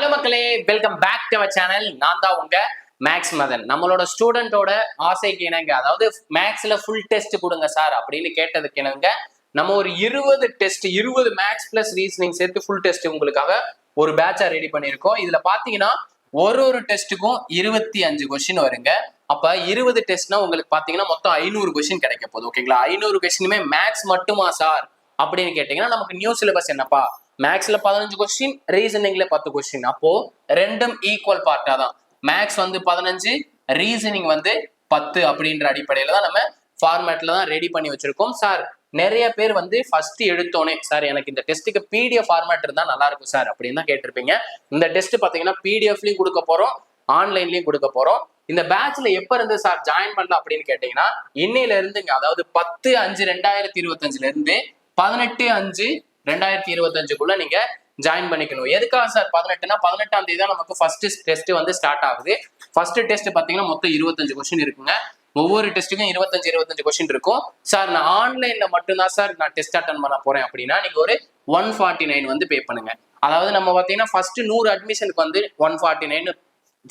Hello மக்களே, welcome back to our channel. நான் தான் உங்க மேக்ஸ் மதன். நம்மளோட ஸ்டூடெண்டோட ஆசைக்கு இணங்க, அதாவது மேக்ஸ்ல ஃபுல் டெஸ்ட் கொடுங்க சார் அப்படின்னு கேட்டதுக்கு இணங்க நம்ம ஒரு 20 டெஸ்ட் 20 மேக்ஸ் பிளஸ் ரீசனிங் சேர்த்து ஃபுல் டெஸ்ட் உங்களுக்காக ஒரு பேட்சா ரெடி பண்ணியிருக்கோம். இதுல பாத்தீங்கன்னா ஒரு டெஸ்ட்டுக்கும் 25 கொஸ்டின் வருங்க. அப்ப 20 டெஸ்ட்னா உங்களுக்கு பாத்தீங்கன்னா மொத்தம் 500 கொஸ்டின் கிடைக்க போகுது. ஓகேங்களா? 500 கொஸ்டினுமே மேக்ஸ் மட்டுமா சார் அப்படின்னு கேட்டீங்கன்னா நமக்கு நியூ சிலபஸ் என்னப்பா, மேக்ஸ்ல 15 கொஸ்டின், ரீசனிங்ல 10 கொஸ்டின். அப்போ ரெண்டும் ஈக்குவல் பார்ட்டா தான். மேக்ஸ் வந்து 15, ரீசனிங் வந்து 10 அப்படின்ற அடிப்படையில தான் நம்ம ஃபார்மேட்ல தான் ரெடி பண்ணி வச்சிருக்கோம். சார் நிறைய பேர் வந்து ஃபர்ஸ்ட் எடுத்தோனே சார் எனக்கு இந்த டெஸ்ட்டுக்கு பிடிஎஃப் ஃபார்மேட் இருந்தா நல்லா இருக்கும் சார் அப்படின்னு தான் கேட்டிருப்பீங்க. இந்த டெஸ்ட் பாத்தீங்கன்னா பிடிஎஃப்லயும் கொடுக்க போறோம், ஆன்லைன்லயும் கொடுக்க போறோம். இந்த பேட்ச்ல எப்ப இருந்து சார் ஜாயின் பண்ணலாம் அப்படின்னு கேட்டீங்கன்னா இன்னையில இருந்துங்க, அதாவது 10/5/2025 இருந்து 18/5/2025 நீங்க ஜாயின் பண்ணிக்கணும். எதுக்காக சார் 18னா 18ஆம் தேதி தான் நமக்கு ஃபர்ஸ்ட் டெஸ்ட் வந்து ஸ்டார்ட் ஆகுது. ஃபர்ஸ்ட் டெஸ்ட் பாத்தீங்கன்னா மொத்தம் 25 கொஸ்டின் இருக்குங்க. ஒவ்வொரு டெஸ்ட்டுக்கும் 25 கொஸ்டின் இருக்கும். சார் நான் ஆன்லைன்ல மட்டும்தான் சார் நான் டெஸ்ட் அட்டன் பண்ண போறேன் அப்படின்னா நீங்க ஒரு 149 வந்து பே பண்ணுங்க. அதாவது நம்ம பாத்தீங்கன்னா ஃபர்ஸ்ட் 100 அட்மிஷனுக்கு வந்து 149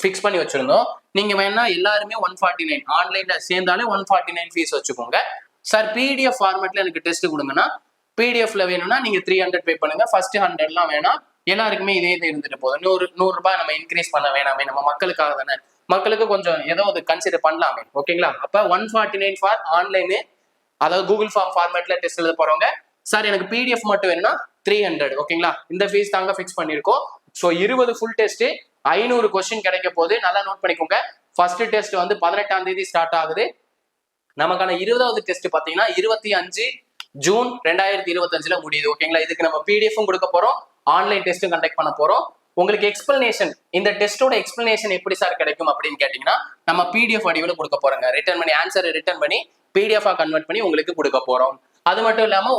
ஃபிக்ஸ் பண்ணி வச்சிருந்தோம். நீங்க வேணா எல்லாருமே 149 ஆன்லைன்ல சேர்ந்தாலே 149 ஃபீஸ் வச்சுக்கோங்க. சார் பிடிஎஃப் ஃபார்மேட்ல எனக்கு டெஸ்ட் கொடுங்கன்னா பிடிஎஃப்ல வேணும்னா நீங்க 300 பே பண்ணுங்க. ஃபர்ஸ்ட் 100லாம் வேணாம், எல்லாருக்குமே இதே இருந்துட்டு போதும். 100 ரூபாய் நம்ம இன்க்ரீஸ் பண்ண வேணாமே, நம்ம மக்களுக்காக தானே, மக்களுக்கு கொஞ்சம் ஏதோ அது கன்சிடர் பண்ணலாமே. ஓகேங்களா? அப்ப 149 ஃபார் ஆன்லைனு, அதாவது கூகுள் ஃபார்ம் ஃபார்மேட்ல டெஸ்ட் எழுத போறவங்க. சார் எனக்கு பிடிஎஃப் மட்டும் வேணும்னா 300. ஓகேங்களா? இந்த ஃபீஸ் தாங்க ஃபிக்ஸ் பண்ணிருக்கோம். ஸோ 20 ஃபுல் டெஸ்ட் 500 கொஸ்டின் கிடைக்க போது. நல்லா நோட் பண்ணிக்கோங்க. ஃபர்ஸ்ட் டெஸ்ட் வந்து 18ஆம் தேதி ஸ்டார்ட் ஆகுது. நமக்கான 20வது டெஸ்ட் பாத்தீங்கன்னா 25 ஜூன் 2025 முடியுது. ஓகேங்களா? இதுக்கு நம்ம பிடிஎஃப்பும் கொடுக்க போறோம், ஆன்லைன் டெஸ்ட்டும் கண்டக்ட் பண்ண போறோம். உங்களுக்கு எக்ஸ்பிளனேஷன், இந்த டெஸ்டோட எக்ஸ்பிளனேஷன் எப்படி சார் கிடைக்கும் அப்படின்னு கேட்டீங்கன்னா நம்ம பிடிஎஃப் வடிவில் கொடுக்க போறோங்க. ரிட்டர்ன் பண்ணி ஆன்சரை ரிட்டர்ன் பண்ணி பிடிஎஃபா கன்வெர்ட் பண்ணி உங்களுக்கு கொடுக்க போறோம். அது மட்டும் இல்லாம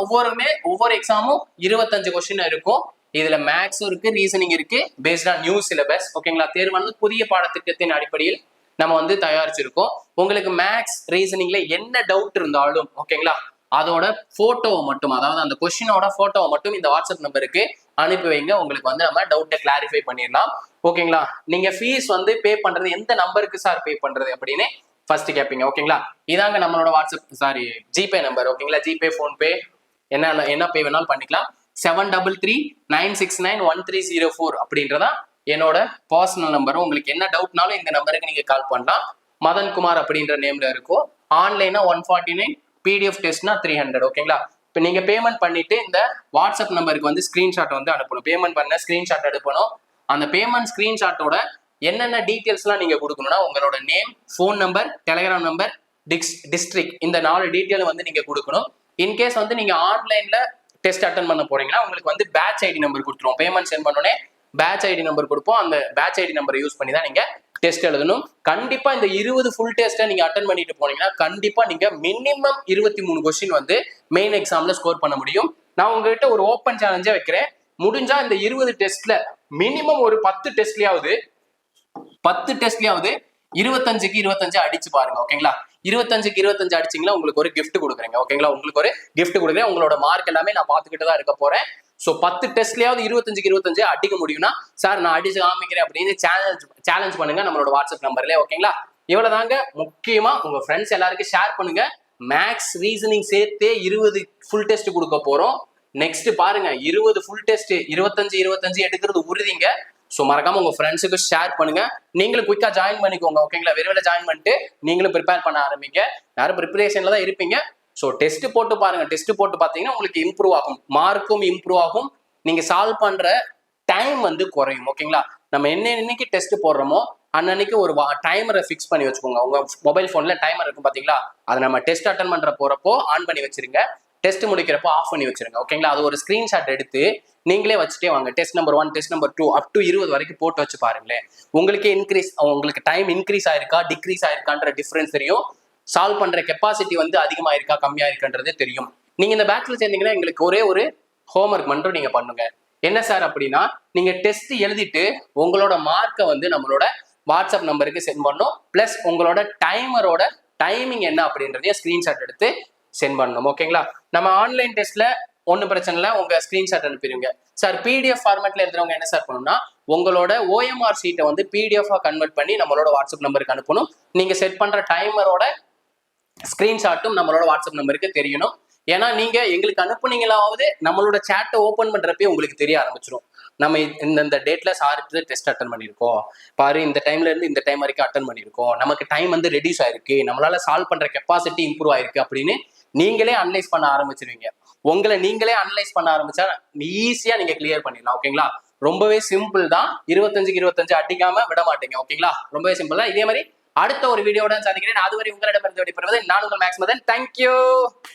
ஒவ்வொரு எக்ஸாமும் 25 கொஸ்டின் இருக்கும். இதுல மேக்ஸும் இருக்கு, ரீசனிங் இருக்கு, பேஸ்ட் ஆன் நியூ சிலபஸ். ஓகேங்களா? தேர்வானது புதிய பாடத்திட்டத்தின் அடிப்படையில் நம்ம வந்து தயாரிச்சிருக்கோம். உங்களுக்கு மேக்ஸ் ரீசனிங்ல என்ன டவுட் இருந்தாலும் ஓகேங்களா, அதோட போட்டோவை மட்டும், அதாவது அந்த கொஸ்டினோட போட்டோவை மட்டும் இந்த வாட்ஸ்அப் நம்பருக்கு அனுப்பி வைங்க. உங்களுக்கு வந்து நம்ம டவுட்டை கிளாரிஃபை பண்ணிடலாம். ஓகேங்களா? நீங்க ஃபீஸ் வந்து பே பண்றது எந்த நம்பருக்கு சார் பே பண்றது அப்படின்னு ஃபர்ஸ்ட் கேட்பீங்க. ஓகேங்களா? இதாங்க நம்மளோட வாட்ஸ்அப் ஜிபே நம்பர். ஓகேங்களா? ஜிபே, போன்பே, என்ன பே வேணாலும் பண்ணிக்கலாம். 7339691304 அப்படின்றதா என்னோட பர்சனல் நம்பர். உங்களுக்கு என்ன டவுட்னாலும் இந்த நம்பருக்கு நீங்க கால் பண்ணலாம். மதன்குமார் அப்படின்ற நேம்ல இருக்கும். ஆன்லைனா 149, பிடிஎஃப் டெஸ்ட்னா 300. ஓகேங்களா? இப்போ நீங்க பேமெண்ட் பண்ணிட்டு இந்த வாட்ஸ்அப் நம்பருக்கு வந்து ஸ்கிரீன்ஷாட் வந்து அனுப்பணும். பேமெண்ட் பண்ண ஸ்கிரீன்ஷாட் அனுப்பணும். அந்த பேமெண்ட் ஸ்கிரீன்ஷாட்டோட என்னென்ன டீட்டெயில்ஸ்லாம் நீங்க கொடுக்கணும்னா உங்களோட name, phone number, Telegram number, district, இந்த 4 டீட்டெயில் வந்து நீங்க கொடுக்கணும். இன்கேஸ் வந்து நீங்க ஆன்லைன்ல டெஸ்ட் அட்டன் பண்ண போறீங்கன்னா உங்களுக்கு வந்து பேட்ச் ஐடி நம்பர் கொடுத்துருவோம். பேமெண்ட் சென்ட் பண்ணோடனே பேட்ச் ஐடி நம்பர் கொடுப்போம். அந்த பேட்ச் ஐடி நம்பரை யூஸ் பண்ணி தான் நீங்க டெஸ்ட் எழுதணும். கண்டிப்பா இந்த 20 ஃபுல் டெஸ்ட்டை நீங்க அட்டன் பண்ணிட்டு போனீங்கன்னா கண்டிப்பா நீங்க மினிமம் 23 கொஸ்டின் வந்து மெயின் எக்ஸாம்ல ஸ்கோர் பண்ண முடியும். நான் உங்ககிட்ட ஒரு ஓப்பன் சேலஞ்சா வைக்கிறேன். முடிஞ்சா இந்த 20 டெஸ்ட்ல மினிமம் ஒரு 10 டெஸ்ட்லயாவது 25க்கு 25 அடிச்சு பாருங்க. ஓகேங்களா? 25க்கு 25 அடிச்சிங்களா உங்களுக்கு ஒரு கிஃப்ட் கொடுக்குறேங்க. ஓகேங்களா? உங்களுக்கு ஒரு கிஃப்ட் கொடுக்குறேன். உங்களோட மார்க் எல்லாமே நான் பார்த்துக்கிட்டு தான் இருக்க போறேன். ஸோ 10 டெஸ்ட்லயாவது 25க்கு 25 அடிக்க முடியும்னா சார் நான் அடிச்சு காமிக்கிறேன் அப்படின்னு சேலஞ்ச் பண்ணுங்க நம்மளோட வாட்ஸ்அப் நம்பர்ல. ஓகேங்களா? இவ்வளவுதாங்க. முக்கியமா உங்க ஃப்ரெண்ட்ஸ் எல்லாருக்கும் ஷேர் பண்ணுங்க. மேக்ஸ் ரீசனிங் சேர்த்தே 20 ஃபுல் டெஸ்ட் கொடுக்க போறோம். நெக்ஸ்ட் பாருங்க, 20 ஃபுல் டெஸ்ட் 25 எடுக்கிறது உறுதிங்க. ஸோ மறக்காம உங்க ஃப்ரெண்ட்ஸுக்கு ஷேர் பண்ணுங்க. நீங்களும் குயிக்கா ஜாயின் பண்ணிக்கோங்க. ஓகேங்களா? விரைவில் ஜாயின் பண்ணிட்டு நீங்களும் ப்ரிப்பேர் பண்ண ஆரம்பிங்க. யாரும் ப்ரிப்பரேஷன்ல தான் இருப்பீங்க. ஸோ டெஸ்ட் போட்டு பாருங்க. டெஸ்ட் போட்டு பார்த்தீங்கன்னா உங்களுக்கு இம்ப்ரூவ் ஆகும், மார்க்கும் இம்ப்ரூவ் ஆகும், நீங்க சால்வ் பண்ற டைம் வந்து குறையும். ஓகேங்களா? நம்ம என்னைக்கு டெஸ்ட் போடுறோமோ அன்னைக்கு ஒரு டைமரை ஃபிக்ஸ் பண்ணி வச்சுக்கோங்க. உங்க மொபைல் போன்ல டைமர் இருக்கும் பாத்தீங்களா, அதை நம்ம டெஸ்ட் அட்டன் பண்ற போறப்போ ஆன் பண்ணி வச்சிருங்க, டெஸ்ட் முடிக்கிறப்போ ஆஃப் பண்ணி வச்சிருங்க. ஓகேங்களா? அது ஒரு ஸ்கிரீன்ஷாட் எடுத்து நீங்களே வச்சுட்டே வாங்க. Test number 1, test number 2 up to 20 வரைக்கும் போட்டு வச்சு பாருங்களேன். உங்களுக்கு டைம் இன்க்ரீஸ் ஆயிருக்கா டிக்ரீஸ் ஆயிருக்கான்ற டிஃபரன்ஸ் தெரியும். சால்வ் பண்ற கெப்பாசிட்டி வந்து அதிகமா இருக்கா கம்மியா இருக்கான்றது தெரியும். நீங்க இந்த பேட்ச்ல சேர்ந்தீங்கன்னா எங்களுக்கு ஒரே ஒரு ஹோம்ஒர்க் மட்டும் நீங்க பண்ணுங்க. என்ன சார் அப்படின்னா, நீங்க டெஸ்ட் எழுதிட்டு உங்களோட மார்க்கை வந்து நம்மளோட வாட்ஸ்அப் நம்பருக்கு சென்ட் பண்ணணும். பிளஸ் உங்களோட டைமிங் என்ன அப்படின்றதையும் ஸ்கிரீன்ஷாட் எடுத்து சென்ட் பண்ணணும். ஓகேங்களா? நம்ம ஆன்லைன் டெஸ்ட்ல ஒன்றும் பிரச்சனை இல்லை, உங்க ஸ்கிரீன்ஷாட் அனுப்பிடுங்க சார். பிடிஎஃப் ஃபார்மேட்ல எழுதுறவங்க என்ன சார் பண்ணணும்னா உங்களோட ஓஎம்ஆர் ஷீட்டை வந்து பிடிஎஃப் கன்வெர்ட் பண்ணி நம்மளோட வாட்ஸ்அப் நம்பருக்கு அனுப்பணும். நீங்க செட் பண்ற டைமரோட ஸ்கிரீன்ஷாட்டும் நம்மளோட வாட்ஸ்அப் நம்பருக்கு தெரியணும். ஏன்னா நீங்க எங்களுக்கு அனுப்புனீங்களாவது நம்மளோட சேட்டை ஓப்பன் பண்றப்பே உங்களுக்கு தெரிய ஆரம்பிச்சிடும். நம்ம இந்த டேட்ல சாருக்கு டெஸ்ட் அட்டன் பண்ணியிருக்கோம் பாரு, இந்த டைம்ல இருந்து இந்த டைம் வரைக்கும் அட்டன் பண்ணியிருக்கோம், நமக்கு டைம் வந்து ரெடியூஸ் ஆயிருக்கு, நம்மளால சால்வ் பண்ற கெப்பாசிட்டி இம்ப்ரூவ் ஆயிருக்கு அப்படின்னு நீங்களே அனலைஸ் பண்ண ஆரம்பிச்சிருவீங்க. உங்களை நீங்களே அனலைஸ் பண்ண ஆரம்பிச்சா ஈஸியா நீங்க கிளியர் பண்ணிடலாம். ஓகேங்களா? ரொம்பவே சிம்பிள் தான். 25க்கு 25 அடிக்காம விட மாட்டீங்க. ஓகேங்களா? ரொம்பவே சிம்பிள் தான். இதே மாதிரி அடுத்த ஒரு வீடியோட சந்திக்கிறேன். அதுவரை உங்களிடமிருந்து விடைபெறுவது நான் உங்கள் மேக்ஸ் மதன். தேங்க்யூ.